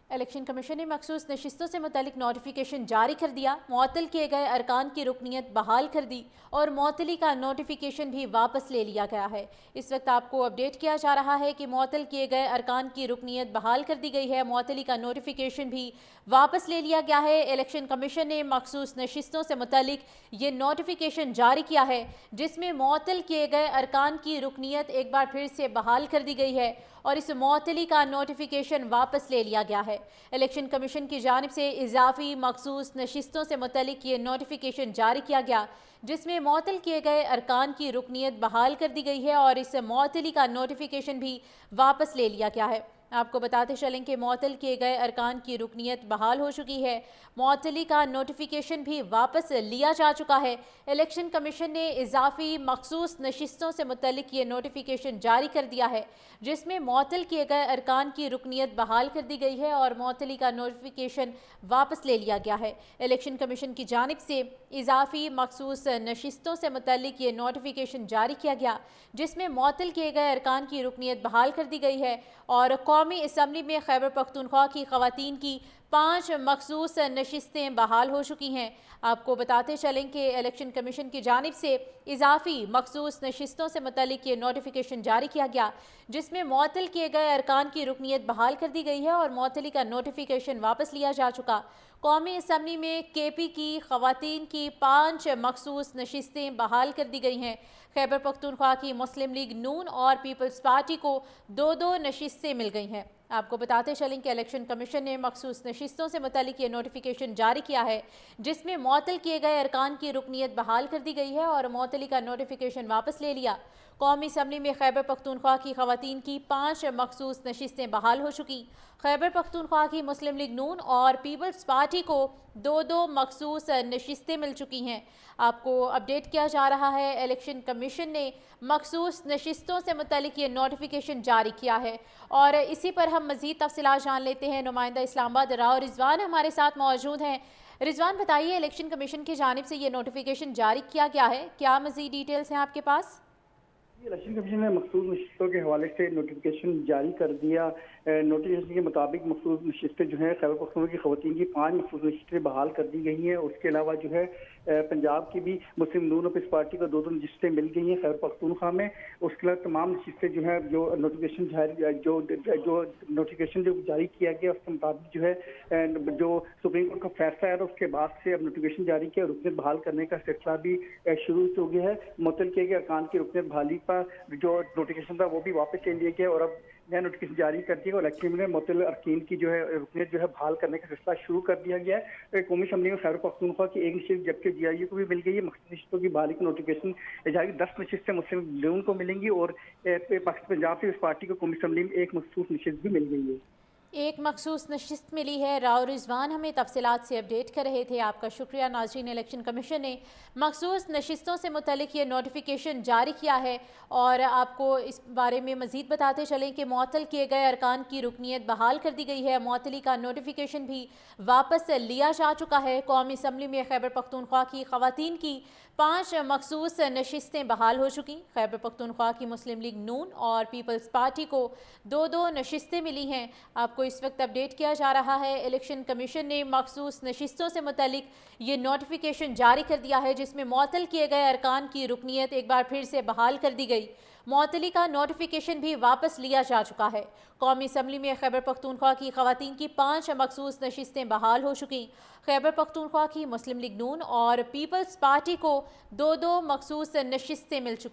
Election commission نے مخصوص نشستوں سے متعلق نوٹیفیکیشن جاری کر دیا، معطل کیے گئے ارکان کی رکنیت بحال کر دی اور معطلی کا نوٹیفیکیشن بھی واپس لے لیا گیا ہے۔ اس وقت آپ کو اپڈیٹ کیا جا رہا ہے کہ معطل کیے گئے ارکان کی رکنیت بحال کر دی گئی ہے، معطلی کا نوٹیفیکیشن بھی واپس لے لیا گیا ہے۔ الیکشن کمیشن نے مخصوص نشستوں سے متعلق یہ نوٹیفیکیشن جاری کیا ہے جس میں معطل کیے گئے ارکان کی رکنیت ایک بار پھر سے بحال کر دی گئی ہے اور اس معطلی کا نوٹیفیکیشن واپس لے لیا گیا ہے۔ الیکشن کمیشن کی جانب سے اضافی مخصوص نشستوں سے متعلق یہ نوٹیفیکیشن جاری کیا گیا جس میں معطل کیے گئے ارکان کی رکنیت بحال کر دی گئی ہے اور اس معطلی کا نوٹیفیکیشن بھی واپس لے لیا گیا ہے۔ آپ کو بتاتے چلیں کہ معطل کیے گئے ارکان کی رکنیت بحال ہو چکی ہے، معطلی کا نوٹیفیکیشن بھی واپس لیا جا چکا ہے۔ الیکشن کمیشن نے اضافی مخصوص نشستوں سے متعلق یہ نوٹیفیکیشن جاری کر دیا ہے جس میں معطل کیے گئے ارکان کی رکنیت بحال کر دی گئی ہے اور معطلی کا نوٹیفیکیشن واپس لے لیا گیا ہے۔ الیکشن کمیشن کی جانب سے اضافی مخصوص نشستوں سے متعلق یہ نوٹیفیکیشن جاری کیا گیا جس میں معطل کیے گئے ارکان کی رکنیت بحال کر دی گئی ہے اور قومی اسمبلی میں خیبر پختونخوا کی خواتین کی 5 مخصوص نشستیں بحال ہو چکی ہیں۔ آپ کو بتاتے چلیں کہ الیکشن کمیشن کی جانب سے اضافی مخصوص نشستوں سے متعلق یہ نوٹیفیکیشن جاری کیا گیا جس میں معطل کیے گئے ارکان کی رکنیت بحال کر دی گئی ہے اور معطلی کا نوٹیفیکیشن واپس لیا جا چکا۔ قومی اسمبلی میں کے پی کی خواتین کی 5 مخصوص نشستیں بحال کر دی گئی ہیں۔ خیبر پختونخوا کی مسلم لیگ نون اور پیپلز پارٹی کو 2 نشستیں مل گئی ہیں۔ آپ کو بتاتے چلیں کہ الیکشن کمیشن نے مخصوص نشستوں سے متعلق یہ نوٹیفیکیشن جاری کیا ہے جس میں معطل کیے گئے ارکان کی رکنیت بحال کر دی گئی ہے اور معطلی کا نوٹیفیکیشن واپس لے لیا۔ قومی اسمبلی میں خیبر پختونخوا کی خواتین کی 5 مخصوص نشستیں بحال ہو چکی۔ خیبر پختونخوا کی مسلم لیگ نون اور پیپلز پارٹی کو 2 مخصوص نشستیں مل چکی ہیں۔ آپ کو اپڈیٹ کیا جا رہا ہے الیکشن کمیشن نے مخصوص نشستوں سے متعلق یہ نوٹیفیکیشن جاری کیا ہے اور اسی پر ہم مزید تفصیلات جان لیتے ہیں۔ نمائندہ اسلام آباد راؤ رضوان ہمارے ساتھ موجود ہیں۔ رضوان بتائیے، الیکشن کمیشن کی جانب سے یہ نوٹیفیکیشن جاری کیا گیا ہے، کیا مزید ڈیٹیلز ہیں آپ کے پاس؟ الیکشن کمیشن نے مخصوص نشستوں کے حوالے سے نوٹیفیکیشن جاری کر دیا۔ نوٹیفیکیشن کے مطابق مخصوص نشستیں جو ہیں خیبر پختونخوا کی خواتین کی 5 مخصوص نشستیں بحال کر دی گئی ہیں۔ اس کے علاوہ جو ہے پنجاب کی بھی مسلم نون اور پیپلز پارٹی کو 2 نشستیں مل گئی ہیں خیبر پختونخوا میں۔ اس کے علاوہ تمام نشستیں جو ہیں جو نوٹیفیکیشن جاری کیا گیا اس کے مطابق جو ہے جو سپریم کورٹ کا فیصلہ ہے اس کے بعد سے اب نوٹیفیکیشن جاری کیا، رکنیت بحال کرنے کا سلسلہ بھی شروع ہو گیا ہے۔ معطل کیے گئے ارکان کی رکنیت بحالی پر جو نوٹیفیکیشن تھا وہ بھی واپس لے لیا گیا اور اب نیا نوٹیفیکیشن جاری کر دیا اور الیکشن میں معطل ارکین کی جو ہے رکنیت جو ہے بحال کرنے کا سلسلہ شروع کر دیا گیا ہے۔ قومی اسمبلی میں خیبر پختونخوا کی 1 نشست جبکہ جی آئی یو کو بھی مل گئی ہے۔ مخصوص نشستوں کی بحالی کا نوٹیفیکیشن جاری 10 نشستیں مسلم لیگ کو ملیں گی اور پنجاب پیپلز پارٹی کو قومی اسمبلی میں 1 مخصوص نشست بھی مل گئی ہے۔ ایک مخصوص نشست ملی ہے۔ راؤ رضوان ہمیں تفصیلات سے اپڈیٹ کر رہے تھے، آپ کا شکریہ۔ ناظرین، الیکشن کمیشن نے مخصوص نشستوں سے متعلق یہ نوٹیفیکیشن جاری کیا ہے اور آپ کو اس بارے میں مزید بتاتے چلیں کہ معطل کیے گئے ارکان کی رکنیت بحال کر دی گئی ہے، معطلی کا نوٹیفیکیشن بھی واپس لیا جا چکا ہے۔ قومی اسمبلی میں خیبر پختونخوا کی خواتین کی 5 مخصوص نشستیں بحال ہو چکی۔ خیبر پختونخوا کی مسلم لیگ نون اور پیپلز پارٹی کو 2 نشستیں ملی ہیں۔ آپ کو اس وقت اپڈیٹ کیا جا رہا ہے الیکشن کمیشن نے مخصوص نشستوں سے متعلق یہ نوٹیفیکیشن جاری کر دیا ہے جس میں معطل کیے گئے ارکان کی رکنیت ایک بار پھر سے بحال کر دی گئی، معطلی کا نوٹیفیکیشن بھی واپس لیا جا چکا ہے۔ قومی اسمبلی میں خیبر پختونخوا کی خواتین کی 5 مخصوص نشستیں بحال ہو چکی۔ خیبر پختونخوا کی مسلم لیگ نون اور پیپلز پارٹی کو 2 مخصوص نشستیں مل چکی۔